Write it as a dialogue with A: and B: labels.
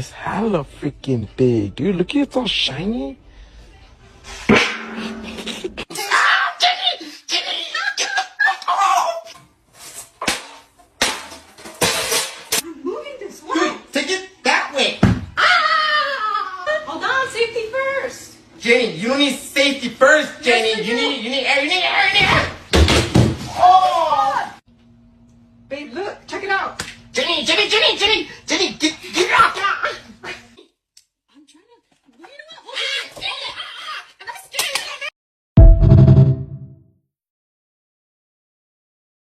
A: It's hella freaking big, dude. Look at it, it's all shiny.
B: I'm moving this way.
C: Take it that way.
B: Hold on, safety first.
C: Jenny, you need safety first, Jenny.
B: Yes, I
C: you
B: do.
C: need air. Oh!
B: Babe, look, check it out.
C: Jenny, get it off.